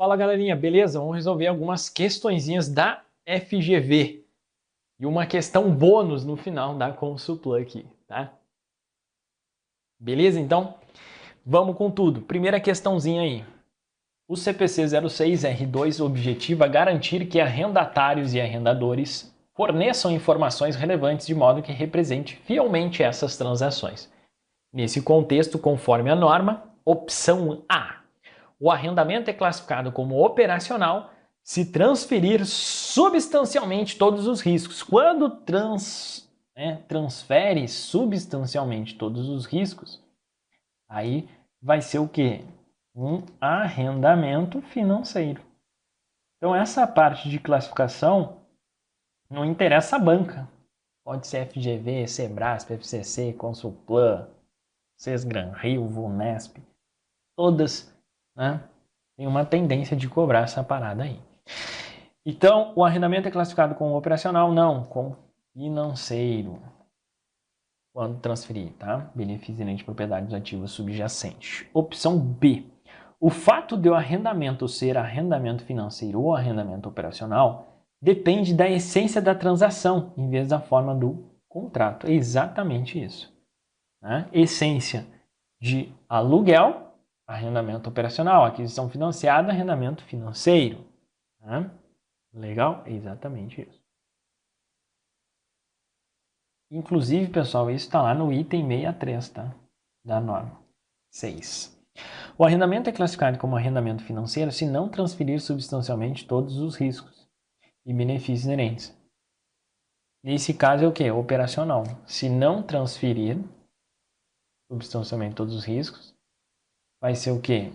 Fala galerinha, beleza? Vamos resolver algumas questõezinhas da FGV e uma questão bônus no final da Consulplan aqui, tá? Beleza então? Vamos com tudo. Primeira questãozinha aí. O CPC 06R2 objetiva garantir que arrendatários e arrendadores forneçam informações relevantes de modo que represente fielmente essas transações. Nesse contexto, conforme a norma, opção A. O arrendamento é classificado como operacional se transferir substancialmente todos os riscos. Quando transfere substancialmente todos os riscos, aí vai ser o quê? Um arrendamento financeiro. Então essa parte de classificação não interessa a banca. Pode ser FGV, Sebrasp, FCC, Consulplan, Sesgran-Rio, Vunesp, todas, né, tem uma tendência de cobrar essa parada aí. Então, o arrendamento é classificado como operacional? Não, como financeiro. Quando transferir, tá? Benefício inerente de propriedades ativas subjacentes. Opção B. O fato de o arrendamento ser arrendamento financeiro ou arrendamento operacional depende da essência da transação, em vez da forma do contrato. É exatamente isso, né? Essência de aluguel, arrendamento operacional, aquisição financiada, arrendamento financeiro. Né? Legal? É exatamente isso. Inclusive, pessoal, isso está lá no item 63, tá? Da norma 6. O arrendamento é classificado como arrendamento financeiro se não transferir substancialmente todos os riscos e benefícios inerentes. Nesse caso é o quê? Operacional. Se não transferir substancialmente todos os riscos, vai ser o quê?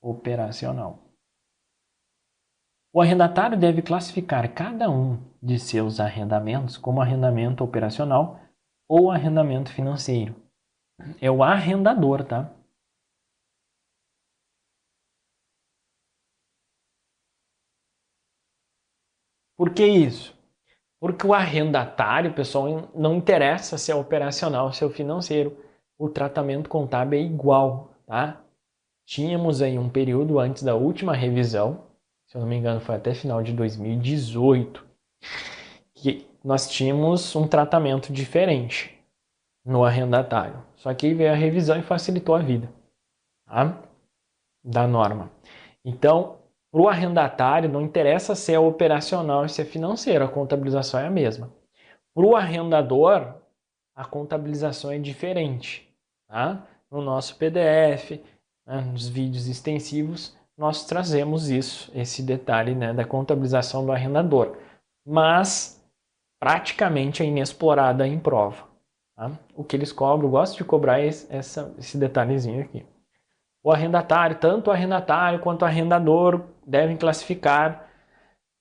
Operacional. O arrendatário deve classificar cada um de seus arrendamentos como arrendamento operacional ou arrendamento financeiro. É o arrendador, tá? Por que isso? Porque o arrendatário, pessoal, não interessa se é operacional ou se é financeiro. O tratamento contábil é igual, tá? Tínhamos aí um período antes da última revisão, se eu não me engano foi até final de 2018, que nós tínhamos um tratamento diferente no arrendatário. Só que aí veio a revisão e facilitou a vida, tá? Da norma. Então, para o arrendatário, não interessa se é operacional ou se é financeiro, a contabilização é a mesma. Para o arrendador, a contabilização é diferente. Tá? No nosso PDF, né, nos vídeos extensivos, nós trazemos esse detalhe, né, da contabilização do arrendador. Mas, praticamente é inexplorada em prova. Tá? O que eles cobram, eu gosto de cobrar esse detalhezinho aqui. O arrendatário, tanto o arrendatário quanto o arrendador devem classificar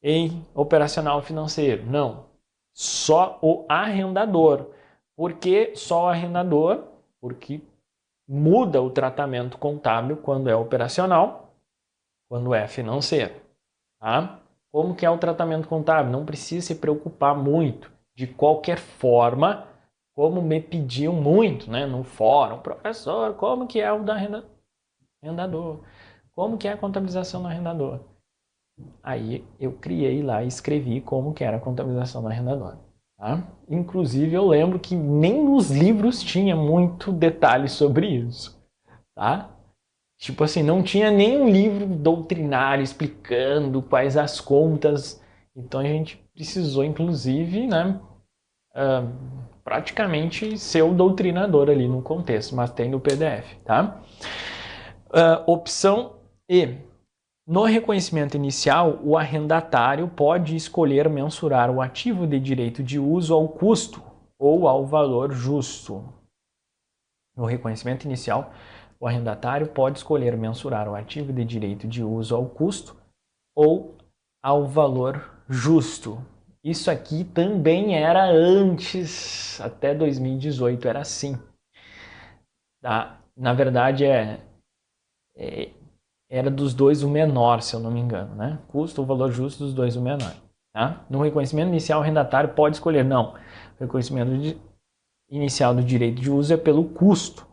em operacional financeiro. Não, só o arrendador. Por que só o arrendador? Porque muda o tratamento contábil quando é operacional, quando é financeiro. Tá? Como que é o tratamento contábil? Não precisa se preocupar muito. De qualquer forma, como me pediam muito, né, no fórum, professor, como que é o da arrendador? Como que é a contabilização do arrendador? Aí eu criei lá e escrevi como que era a contabilização do arrendador. Tá? Inclusive eu lembro que nem nos livros tinha muito detalhe sobre isso. Tá? Tipo assim, não tinha nenhum livro doutrinário explicando quais as contas. Então a gente precisou, inclusive, né, praticamente ser o doutrinador ali no contexto, mas tem no PDF. Tá? Opção E. No reconhecimento inicial, o arrendatário pode escolher mensurar o ativo de direito de uso ao custo ou ao valor justo. No reconhecimento inicial, o arrendatário pode escolher mensurar o ativo de direito de uso ao custo ou ao valor justo. Isso aqui também era antes, até 2018 era assim. Tá? Na verdade, era dos dois o menor, se eu não me engano, né? Custo ou valor justo dos dois o menor. Tá? No reconhecimento inicial, o arrendatário pode escolher. Não. O reconhecimento inicial do direito de uso é pelo custo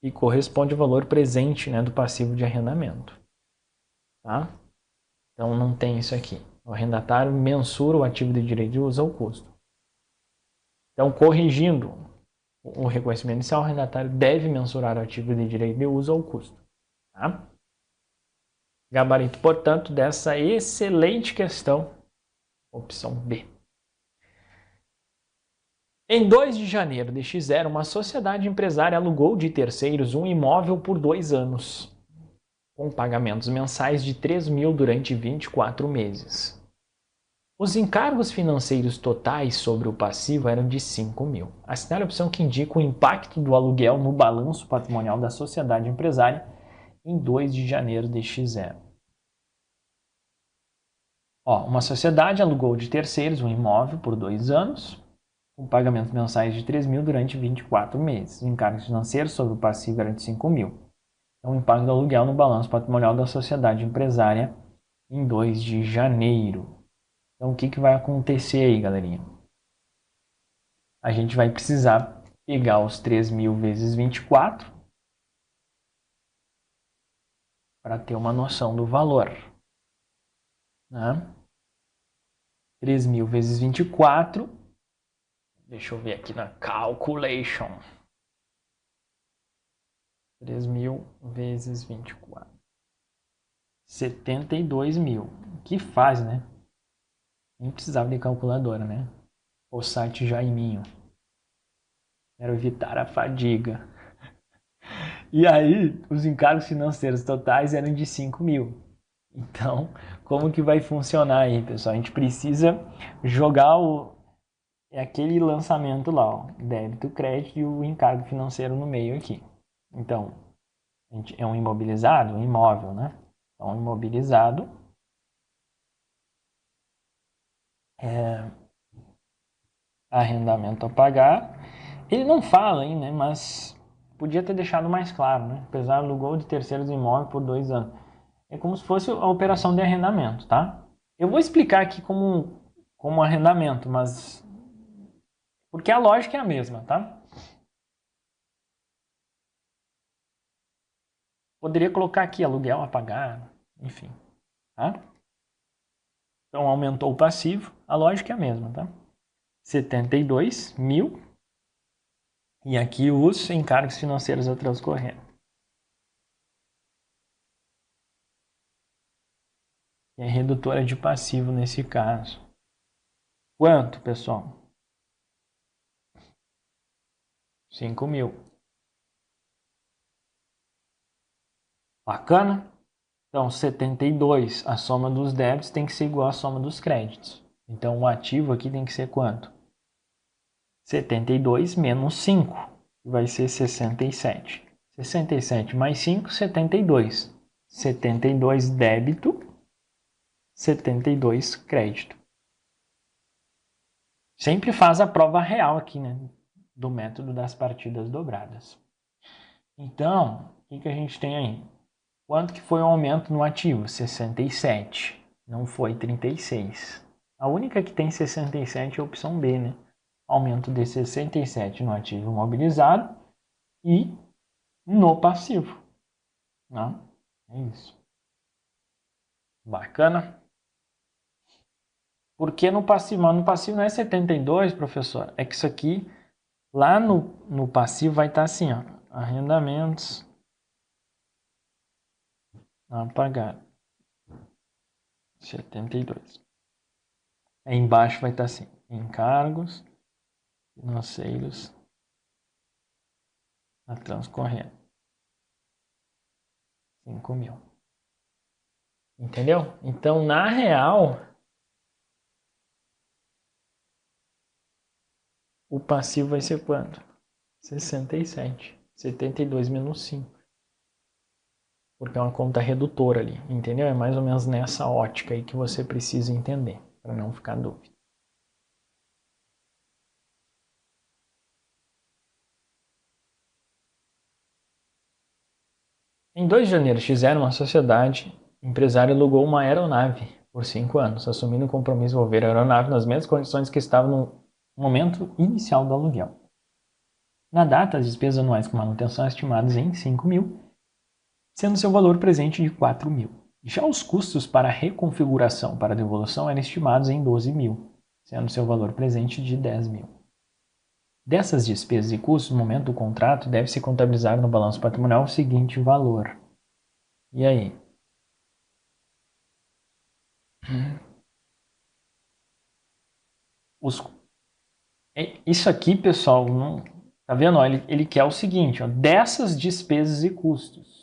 e corresponde ao valor presente, né, do passivo de arrendamento. Tá? Então não tem isso aqui. O arrendatário mensura o ativo de direito de uso ao custo. Então, corrigindo o reconhecimento inicial, o arrendatário deve mensurar o ativo de direito de uso ao custo. Tá? Gabarito, portanto, dessa excelente questão, opção B. Em 2 de janeiro deste zero, uma sociedade empresária alugou de terceiros um imóvel por 2 anos, com pagamentos mensais de 3.000 durante 24 meses. Os encargos financeiros totais sobre o passivo eram de 5.000. Assinale a opção que indica o impacto do aluguel no balanço patrimonial da sociedade empresária em 2 de janeiro deste zero. Uma sociedade alugou de terceiros um imóvel por 2 anos, com pagamentos mensais de 3.000 durante 24 meses. Os encargos financeiros sobre o passivo eram de 5.000. Então, o impacto do aluguel no balanço patrimonial da sociedade empresária em 2 de janeiro. Então, o que vai acontecer aí, galerinha? A gente vai precisar pegar os 3.000 vezes 24 para ter uma noção do valor. Né? 3.000 vezes 24. Deixa eu ver aqui na calculation. 3.000 vezes 24. 72.000. Que faz, né? Nem precisava de calculadora, né? O site Jaiminho. Quero evitar a fadiga. E aí, os encargos financeiros totais eram de 5.000. Então, como que vai funcionar aí, pessoal? A gente precisa jogar aquele lançamento lá, ó, débito, crédito e o encargo financeiro no meio aqui. Então, é um imobilizado, um imóvel, né? Então, imobilizado arrendamento a pagar. Ele não fala aí, né? Mas podia ter deixado mais claro, né? Apesar do alugou de terceiros imóveis por 2 anos. É como se fosse a operação de arrendamento, tá? Eu vou explicar aqui como arrendamento, mas porque a lógica é a mesma, tá? Poderia colocar aqui aluguel a pagar, enfim, tá? Então aumentou o passivo, a lógica é a mesma, tá? 72.000 e aqui os encargos financeiros a transcorrer. E é redutora de passivo nesse caso. Quanto, pessoal? 5.000. Bacana? Então, 72, a soma dos débitos tem que ser igual à soma dos créditos. Então, o ativo aqui tem que ser quanto? 72 menos 5, que vai ser 67. 67 mais 5, 72. 72 débito, 72 crédito. Sempre faz a prova real aqui, né? Do método das partidas dobradas. Então, o que a gente tem aí? Quanto que foi o aumento no ativo? 67. Não foi 36. A única que tem 67 é a opção B, né? Aumento de 67 no ativo imobilizado e no passivo. Né? É isso. Bacana? Por que no passivo? Mas no passivo não é 72, professor. É que isso aqui, lá no passivo vai estar assim, ó. Arrendamentos a pagar. 72. Aí embaixo vai estar assim. Encargos financeiros a transcorrer. 5.000. Entendeu? Então, na real, o passivo vai ser quanto? 67. 72 menos 5. Porque é uma conta redutora ali, entendeu? É mais ou menos nessa ótica aí que você precisa entender, para não ficar dúvida. Em 2 de janeiro, X0, uma sociedade empresária alugou uma aeronave por 5 anos, assumindo o compromisso de envolver a aeronave nas mesmas condições que estava no momento inicial do aluguel. Na data, as despesas anuais com manutenção estimadas em 5.000, sendo seu valor presente de 4.000. Já os custos para reconfiguração para devolução eram estimados em 12 mil, sendo seu valor presente de 10 mil. Dessas despesas e custos, no momento do contrato, deve-se contabilizar no balanço patrimonial o seguinte valor. E aí? Isso aqui, pessoal, não, tá vendo? Ele quer o seguinte, ó, dessas despesas e custos.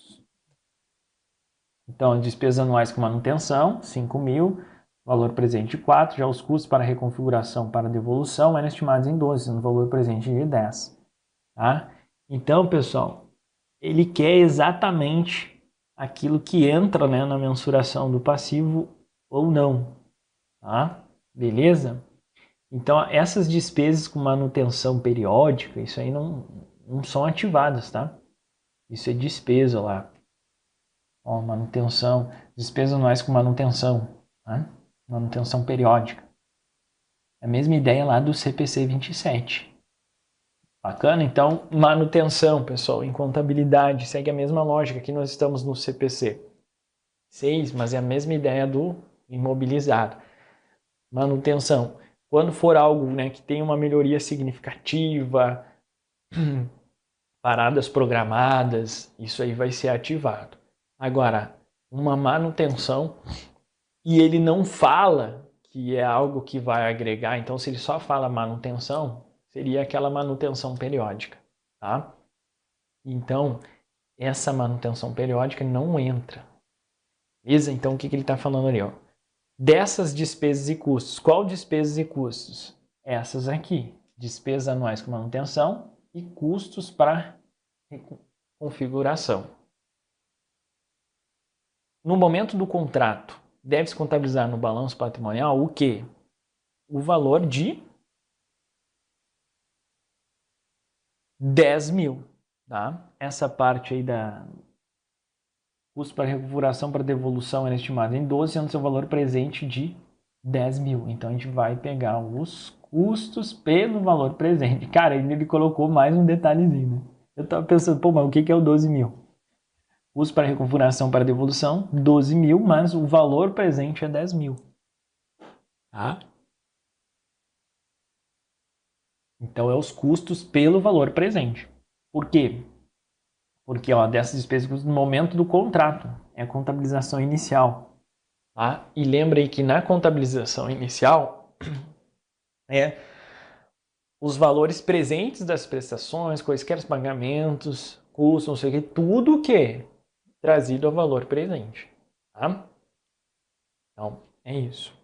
Então, despesas anuais com manutenção, 5 mil, valor presente de 4, já os custos para reconfiguração para devolução eram estimados em 12, no valor presente de 10. Tá? Então, pessoal, ele quer exatamente aquilo que entra, né, na mensuração do passivo ou não. Tá? Beleza? Então, essas despesas com manutenção periódica, isso aí não são ativadas, tá? Isso é despesa lá. Ó, manutenção, despesas anuais com manutenção, tá? Manutenção periódica. É a mesma ideia lá do CPC 27. Bacana? Então, manutenção, pessoal, em contabilidade, segue a mesma lógica. Aqui nós estamos no CPC 6, mas é a mesma ideia do imobilizado. Manutenção. Quando for algo, né, que tem uma melhoria significativa, paradas programadas, isso aí vai ser ativado. Agora, uma manutenção e ele não fala que é algo que vai agregar, então se ele só fala manutenção, seria aquela manutenção periódica, tá? Então, essa manutenção periódica não entra. Beleza? Então, o que ele está falando ali? Ó? Dessas despesas e custos. Qual despesas e custos? Essas aqui. Despesas anuais com manutenção e custos para configuração. No momento do contrato, deve-se contabilizar no balanço patrimonial o quê? O valor de 10 mil. Tá? Essa parte aí da custo para reconfiguração para devolução é estimado em 12, sendo seu valor presente de 10 mil. Então a gente vai pegar os custos pelo valor presente. Cara, ele colocou mais um detalhezinho, né? Eu tava pensando, pô, mas o que é o 12 mil? Custo para reconfiguração para devolução, 12 mil, mas o valor presente é 10 mil. Tá? Então é os custos pelo valor presente. Por quê? Porque ó, dessas despesas no momento do contrato, é a contabilização inicial. Tá? E lembrem que na contabilização inicial os valores presentes das prestações, quaisquer pagamentos, custos, não sei o que, tudo que é trazido a valor presente. Tá? Então, é isso.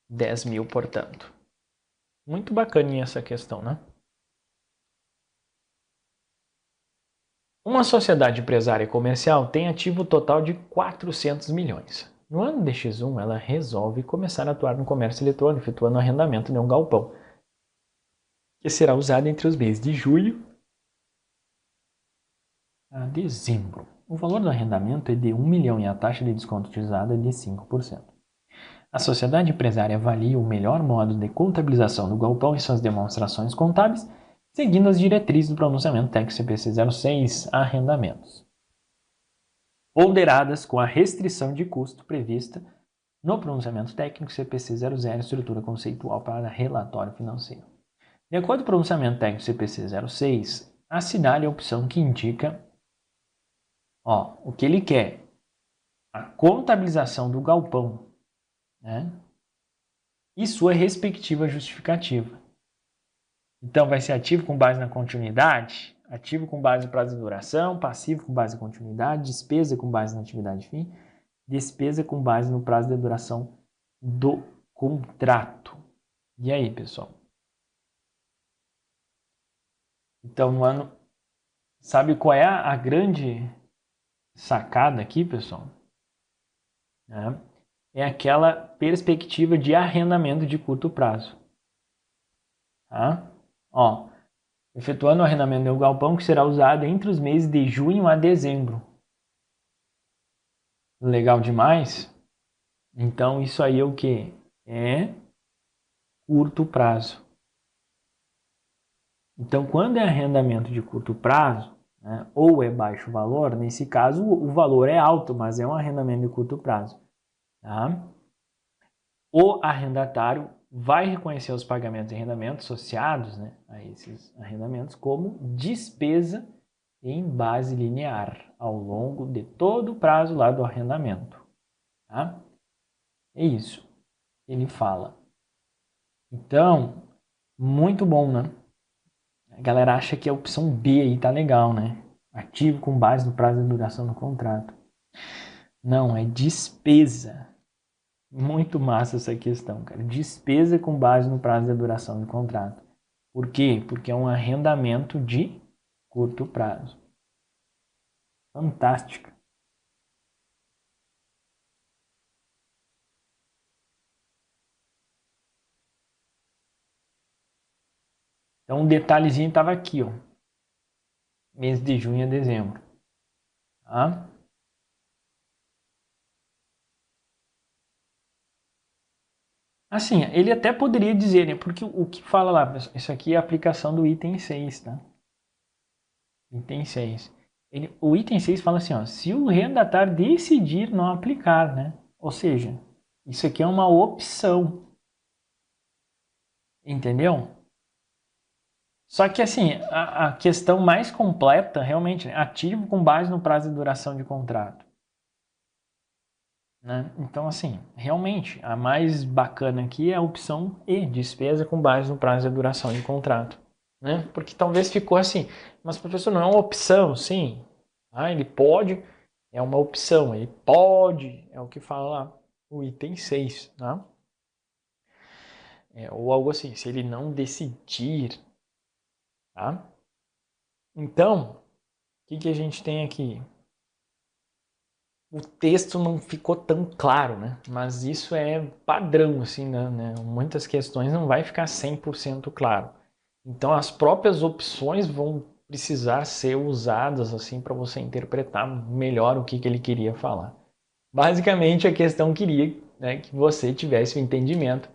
10 mil, portanto. Muito bacaninha essa questão, né? Uma sociedade empresária e comercial tem ativo total de 400 milhões. No ano de X1, ela resolve começar a atuar no comércio eletrônico, efetuando o arrendamento de um galpão, que será usado entre os meses de julho a dezembro. O valor do arrendamento é de 1 milhão e a taxa de desconto utilizada é de 5%. A sociedade empresária avalia o melhor modo de contabilização do galpão em suas demonstrações contábeis, seguindo as diretrizes do pronunciamento técnico CPC 06, arrendamentos, ponderadas com a restrição de custo prevista no pronunciamento técnico CPC 00, estrutura conceitual para relatório financeiro. De acordo com o pronunciamento técnico CPC 06, assinale a opção que indica o que ele quer. A contabilização do galpão, né? E sua respectiva justificativa. Então, vai ser ativo com base na continuidade, ativo com base no prazo de duração, passivo com base na continuidade, despesa com base na atividade fim, despesa com base no prazo de duração do contrato. E aí, pessoal? Então, no ano... Sabe qual é a grande sacada aqui, pessoal? É aquela perspectiva de arrendamento de curto prazo. Tá? Ó, efetuando o arrendamento de um galpão que será usado entre os meses de junho a dezembro. Legal demais? Então, isso aí é o que? É curto prazo. Então, quando é arrendamento de curto prazo, né? Ou é baixo valor, nesse caso o valor é alto, mas é um arrendamento de curto prazo. Tá? O arrendatário vai reconhecer os pagamentos e arrendamentos associados, né, a esses arrendamentos como despesa em base linear ao longo de todo o prazo lá do arrendamento. Tá? É isso. Ele fala. Então, muito bom, né? A galera acha que a opção B aí tá legal, né? Ativo com base no prazo de duração do contrato. Não, é despesa. Muito massa essa questão, cara. Despesa com base no prazo de duração do contrato. Por quê? Porque é um arrendamento de curto prazo. Fantástico. Então, um detalhezinho estava aqui, ó. Mês de junho a dezembro. Tá? Assim, ele até poderia dizer, né? Porque o que fala lá, isso aqui é a aplicação do item 6, tá? Item 6. O item 6 fala assim, ó, se o arrendatário decidir não aplicar, né? Ou seja, isso aqui é uma opção. Entendeu? Só que assim, a questão mais completa, realmente, né? Ativo com base no prazo de duração de contrato. Né? Então, assim, realmente, a mais bacana aqui é a opção E, despesa com base no prazo de duração de contrato. Né? Porque talvez ficou assim, mas professor, não é uma opção, sim. Ah, ele pode, é uma opção, ele pode, é o que fala lá, o item 6. Tá? Ou algo assim, se ele não decidir. Tá? Então, o que a gente tem aqui? O texto não ficou tão claro, né? Mas isso é padrão, assim, né? Muitas questões não vai ficar 100% claro. Então, as próprias opções vão precisar ser usadas, assim, para você interpretar melhor o que ele queria falar. Basicamente, a questão queria, né, que você tivesse o entendimento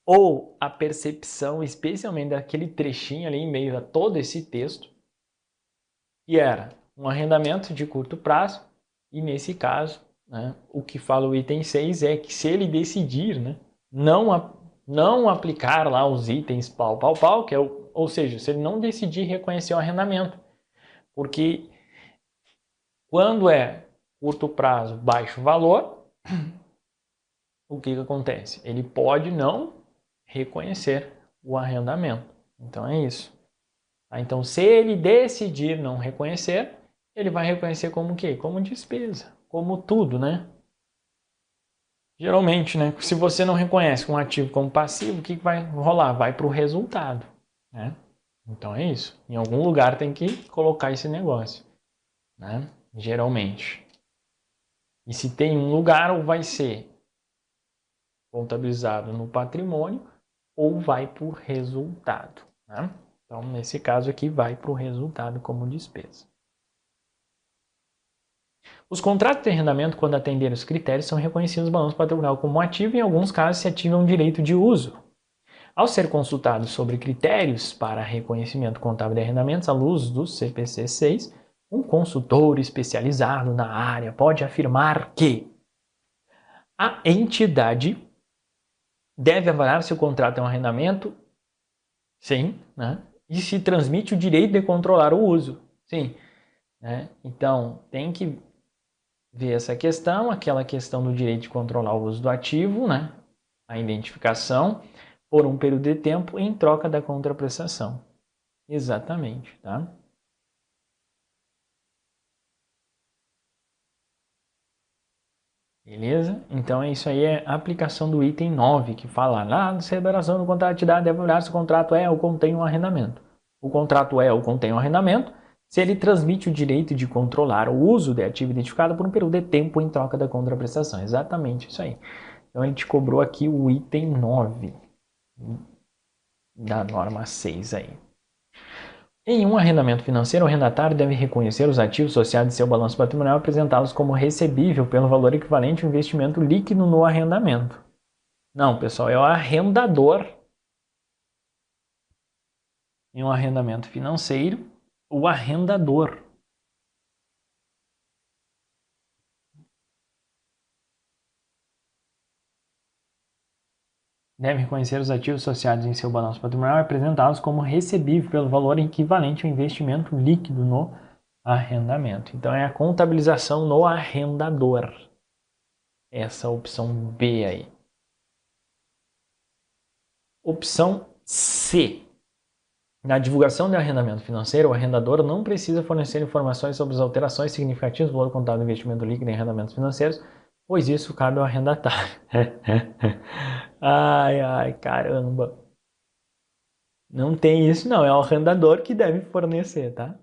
ou a percepção, especialmente daquele trechinho ali em meio a todo esse texto, que era um arrendamento de curto prazo, e nesse caso, né, o que fala o item 6 é que se ele decidir, né, não aplicar lá os itens pau, que é ou seja, se ele não decidir reconhecer o arrendamento, porque quando é curto prazo, baixo valor, o que acontece? Ele pode não reconhecer o arrendamento. Então é isso. Então, se ele decidir não reconhecer, ele vai reconhecer como o quê? Como despesa, como tudo, né? Geralmente, né? Se você não reconhece um ativo como passivo, o que vai rolar? Vai para o resultado, né? Então é isso. Em algum lugar tem que colocar esse negócio, né? Geralmente. E se tem um lugar, ou vai ser contabilizado no patrimônio, ou vai para o resultado, né? Então, nesse caso aqui, vai para o resultado como despesa. Os contratos de arrendamento, quando atenderem os critérios, são reconhecidos no balanço patrimonial como ativo e, em alguns casos, se ativam um direito de uso. Ao ser consultados sobre critérios para reconhecimento contábil de arrendamentos à luz do CPC 6, um consultor especializado na área pode afirmar que a entidade deve avaliar se o contrato é um arrendamento, sim, né? E se transmite o direito de controlar o uso, sim. Né? Então, tem que ver essa questão, aquela questão do direito de controlar o uso do ativo, né? A identificação por um período de tempo em troca da contraprestação. Exatamente, tá? Beleza? Então é isso aí, é a aplicação do item 9, que fala lá na celebração do contrato de idade, deve olhar se o contrato é ou contém um arrendamento. O contrato é ou contém um arrendamento se ele transmite o direito de controlar o uso de ativo identificado por um período de tempo em troca da contraprestação. Exatamente isso aí. Então ele te cobrou aqui o item 9 da norma 6 aí. Em um arrendamento financeiro, o arrendatário deve reconhecer os ativos associados em seu balanço patrimonial e apresentá-los como recebível pelo valor equivalente ao investimento líquido no arrendamento. Não, pessoal, é o arrendador. Em um arrendamento financeiro, o arrendador deve reconhecer os ativos associados em seu balanço patrimonial e apresentá-los como recebível pelo valor equivalente ao investimento líquido no arrendamento. Então é a contabilização no arrendador. Essa opção B aí. Opção C. Na divulgação de arrendamento financeiro, o arrendador não precisa fornecer informações sobre as alterações significativas do valor contábil do investimento líquido em arrendamentos financeiros, pois isso cabe ao arrendatário. Ai, caramba. Não tem isso não, é o arrendador que deve fornecer, tá?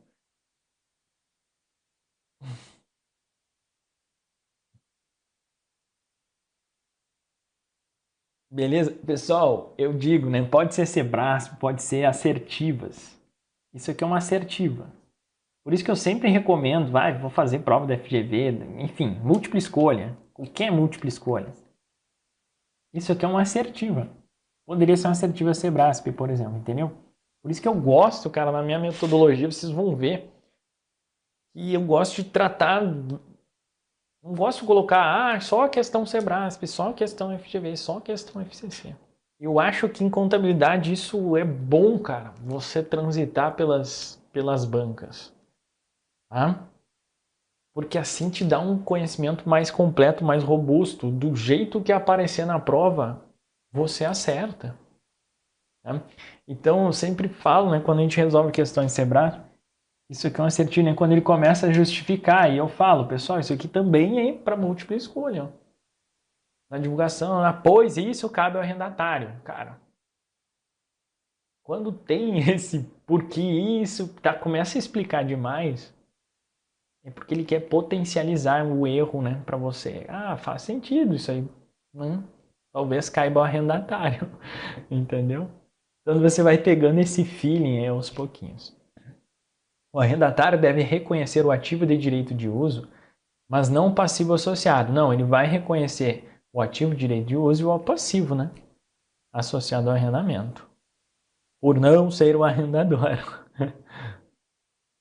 Beleza? Pessoal, eu digo, né? Pode ser Sebrasp, pode ser assertivas. Isso aqui é uma assertiva. Por isso que eu sempre recomendo, vou fazer prova da FGV, enfim, múltipla escolha. Qualquer múltipla escolha. Isso aqui é uma assertiva. Poderia ser uma assertiva Sebrasp, por exemplo, entendeu? Por isso que eu gosto, cara, na minha metodologia, vocês vão ver. E eu gosto de tratar. Não gosto de colocar, só a questão Sebrasp, só a questão FGV, só a questão FCC. Eu acho que em contabilidade isso é bom, cara, você transitar pelas bancas. Tá? Porque assim te dá um conhecimento mais completo, mais robusto. Do jeito que aparecer na prova, você acerta. Tá? Então eu sempre falo, né, quando a gente resolve questões Sebrasp, isso aqui é um assertivo, né? Quando ele começa a justificar, e eu falo, pessoal, isso aqui também é para múltipla escolha. Ó. Na divulgação, pois isso cabe ao arrendatário. Cara, quando tem esse porquê isso, começa a explicar demais, é porque ele quer potencializar o erro, né, para você. Faz sentido isso aí. Talvez caiba ao arrendatário, entendeu? Então você vai pegando esse feeling aí aos pouquinhos. O arrendatário deve reconhecer o ativo de direito de uso, mas não o passivo associado. Não, ele vai reconhecer o ativo de direito de uso e o passivo, né? Associado ao arrendamento. Por não ser o arrendador.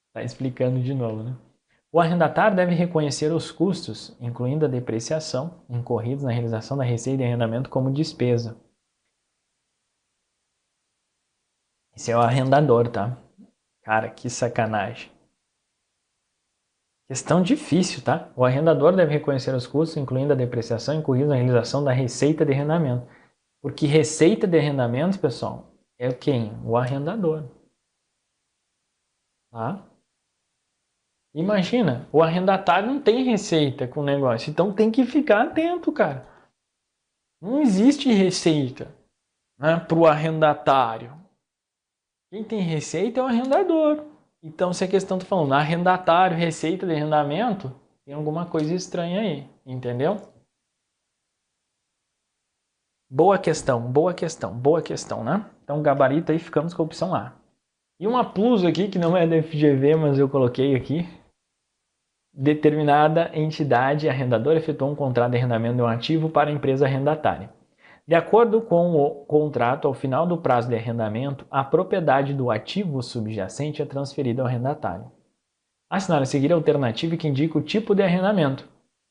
Está explicando de novo, né? O arrendatário deve reconhecer os custos, incluindo a depreciação, incorridos na realização da receita de arrendamento como despesa. Esse é o arrendador, tá? Cara, que sacanagem. Questão difícil, tá? O arrendador deve reconhecer os custos, incluindo a depreciação, incorridos na realização da receita de arrendamento. Porque receita de arrendamento, pessoal, é quem? O arrendador. Tá? Imagina, o arrendatário não tem receita com o negócio, então tem que ficar atento, cara. Não existe receita, né, para o arrendatário. Quem tem receita é o arrendador. Então, se a questão está falando arrendatário, receita de arrendamento, tem alguma coisa estranha aí, entendeu? Boa questão, né? Então, gabarito aí, ficamos com a opção A. E uma plus aqui, que não é da FGV, mas eu coloquei aqui. Determinada entidade arrendadora efetuou um contrato de arrendamento de um ativo para a empresa arrendatária. De acordo com o contrato, ao final do prazo de arrendamento, a propriedade do ativo subjacente é transferida ao arrendatário. Assinar a seguir a alternativa que indica o tipo de arrendamento.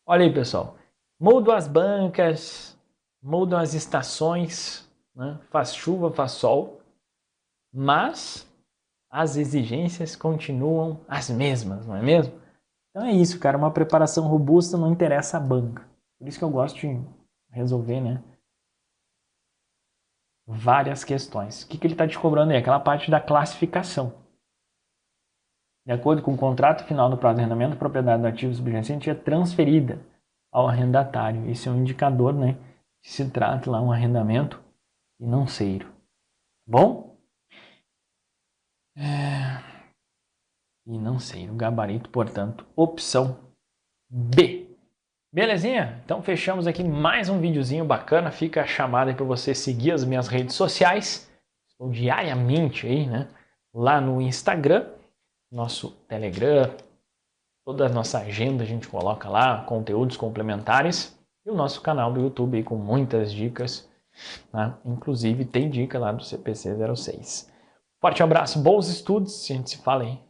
Olha aí, pessoal. Mudam as bancas, mudam as estações, né? Faz chuva, faz sol, mas as exigências continuam as mesmas, não é mesmo? Então é isso, cara. Uma preparação robusta não interessa a banca. Por isso que eu gosto de resolver, né? Várias questões. O que ele está te cobrando aí? Aquela parte da classificação. De acordo com o contrato final do prazo de arrendamento, a propriedade do ativo subjacente é transferida ao arrendatário. Esse é um indicador, né? Que se trata lá um arrendamento financeiro. Bom? Financeiro. Gabarito, portanto, opção B. Belezinha? Então fechamos aqui mais um videozinho bacana. Fica a chamada aí para você seguir as minhas redes sociais. Estou diariamente aí, né? Lá no Instagram, nosso Telegram, toda a nossa agenda a gente coloca lá, conteúdos complementares. E o nosso canal do YouTube aí com muitas dicas. Né? Inclusive tem dica lá do CPC 06. Forte abraço, bons estudos. A gente se fala aí.